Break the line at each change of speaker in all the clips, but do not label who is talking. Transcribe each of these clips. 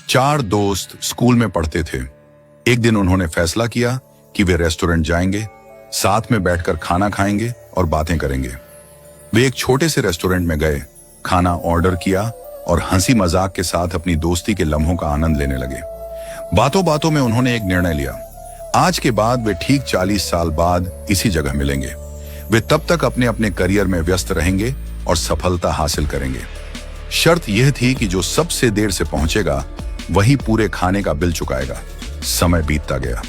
चार दोस्त स्कूल में पढ़ते थे। एक दिन उन्होंने फैसला किया कि वे रेस्टोरेंट जाएंगे, साथ में बैठकर खाना खाएंगे और बातें करेंगे। वे एक छोटे से रेस्टोरेंट में गए, खाना ऑर्डर किया और हंसी मजाक के साथ अपनी दोस्ती के लम्हों का आनंद लेने लगे। बातों बातों में उन्होंने एक निर्णय लिया। आज के बाद वे ठीक 40 साल बाद इसी जगह मिलेंगे। वे तब तक अपने अपने करियर में व्यस्त रहेंगे और सफलता हासिल करेंगे। शर्त यह थी कि जो सबसे देर से पहुंचेगा वही पूरे खाने का बिल चुकाएगा। समय बीतता गया।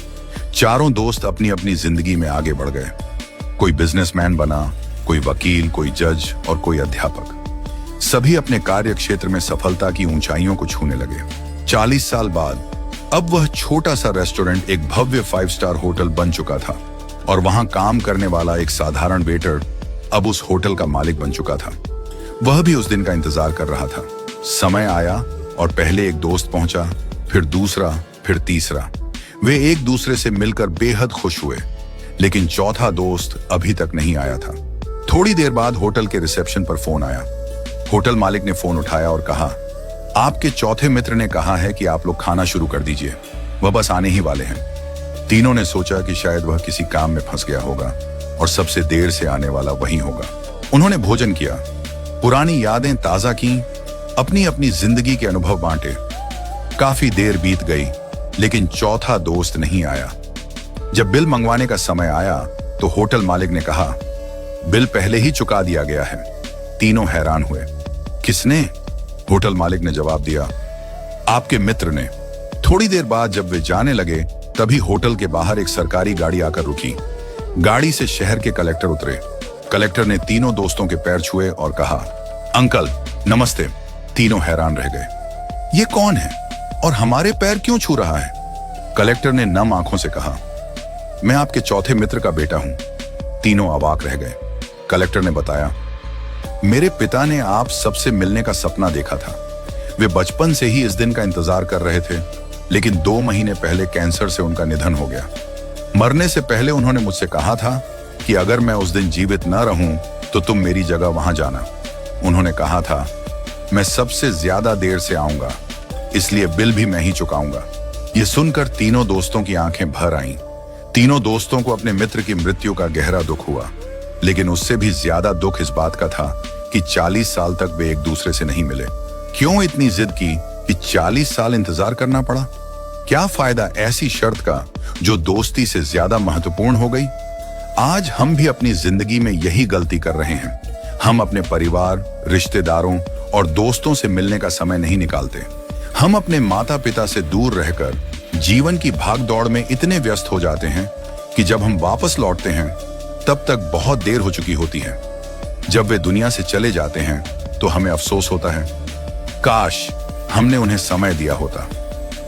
चारों दोस्त अपनी अपनी जिंदगी में आगे बढ़ गए। कोई बिजनेसमैन बना, कोई वकील, कोई जज और कोई अध्यापक। सभी अपने कार्य क्षेत्र में सफलता की ऊंचाइयों को छूने लगे। 40 साल बाद अब वह छोटा सा रेस्टोरेंट एक भव्य 5 स्टार होटल बन चुका था और वहां काम करने वाला एक साधारण वेटर अब उस होटल का मालिक बन चुका था। वह भी उस दिन का इंतजार कर रहा था। समय आया और पहले एक दोस्त पहुंचा, फिर दूसरा, फिर तीसरा। वे एक दूसरे से मिलकर बेहद खुश हुए, लेकिन चौथा दोस्त अभी तक नहीं आया था। थोड़ी देर बाद होटल के रिसेप्शन पर फोन आया। होटल मालिक ने फोन उठाया और कहा, आपके चौथे मित्र ने कहा है कि आप लोग खाना शुरू कर दीजिए, वह बस आने ही वाले हैं। तीनों ने सोचा कि शायद वह किसी काम में फंस गया होगा और सबसे देर से आने वाला वही होगा। उन्होंने भोजन किया, पुरानी यादें ताजा की, अपनी अपनी जिंदगी के अनुभव बांटे। काफी देर बीत गई, लेकिन चौथा दोस्त नहीं आया। जब बिल मंगवाने का समय आया तो होटल मालिक ने कहा, बिल पहले ही चुका दिया गया है। तीनों हैरान हुए। किसने? होटल मालिक ने जवाब दिया, आपके मित्र ने। थोड़ी देर बाद जब वे जाने लगे तभी होटल के बाहर एक सरकारी गाड़ी आकर रुकी। गाड़ी से शहर के कलेक्टर उतरे। कलेक्टर ने तीनों दोस्तों के पैर छुए और कहा, अंकल नमस्ते। तीनों हैरान रह गए। ये कौन है और हमारे पैर क्यों छू रहा है? कलेक्टर ने नम आंखों से कहा, मैं आपके चौथे मित्र का बेटा हूं। तीनों अवाक रह गए। कलेक्टर ने बताया, मेरे पिता ने आप सबसे मिलने का सपना देखा था। वे बचपन से ही इस दिन का इंतजार कर रहे थे, लेकिन 2 महीने पहले कैंसर से उनका निधन हो गया। मरने से पहले उन्होंने मुझसे कहा था कि अगर मैं उस दिन जीवित न रहूं तो तुम मेरी जगह वहां जाना। उन्होंने कहा था, मैं सबसे ज्यादा देर से आऊंगा, इसलिए बिल भी मैं ही चुकाऊंगा। ये सुनकर तीनों दोस्तों की आंखें भर आईं। तीनों दोस्तों को अपने मित्र की मृत्यु का गहरा दुख हुआ, लेकिन उससे भी ज्यादा दुख इस बात का था कि 40 साल तक वे एक दूसरे से नहीं मिले। क्यों इतनी जिद की कि 40 साल इंतजार करना पड़ा? क्या फायदा ऐसी शर्त का जो दोस्ती से ज्यादा महत्वपूर्ण हो गई? आज हम भी अपनी जिंदगी में यही गलती कर रहे हैं। हम अपने परिवार, रिश्तेदारों और दोस्तों से मिलने का समय नहीं निकालते। हम अपने माता पिता से दूर रहकर जीवन की भागदौड़ में इतने व्यस्त हो जाते हैं कि जब हम वापस लौटते हैं तब तक बहुत देर हो चुकी होती है। जब वे दुनिया से चले जाते हैं तो हमें अफसोस होता है, काश हमने उन्हें समय दिया होता।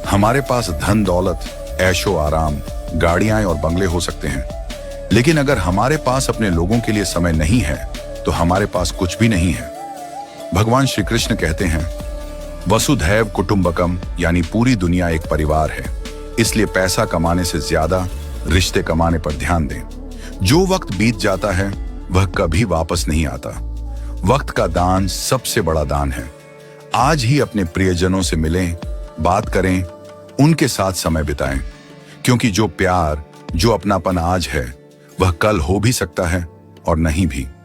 हमारे पास धन दौलत, ऐशो आराम, गाड़ियां और बंगले हो सकते हैं, लेकिन अगर हमारे पास अपने लोगों के लिए समय नहीं है तो हमारे पास कुछ भी नहीं है। भगवान श्री कृष्ण कहते हैं, वसुधैव कुटुंबकम, यानी पूरी दुनिया एक परिवार है। इसलिए पैसा कमाने से ज्यादा रिश्ते कमाने पर ध्यान दें। जो वक्त बीत जाता है वह कभी वापस नहीं आता। वक्त का दान सबसे बड़ा दान है। आज ही अपने प्रियजनों से मिलें, बात करें, उनके साथ समय बिताएं, क्योंकि जो प्यार, जो अपनापन आज है वह कल हो भी सकता है और नहीं भी।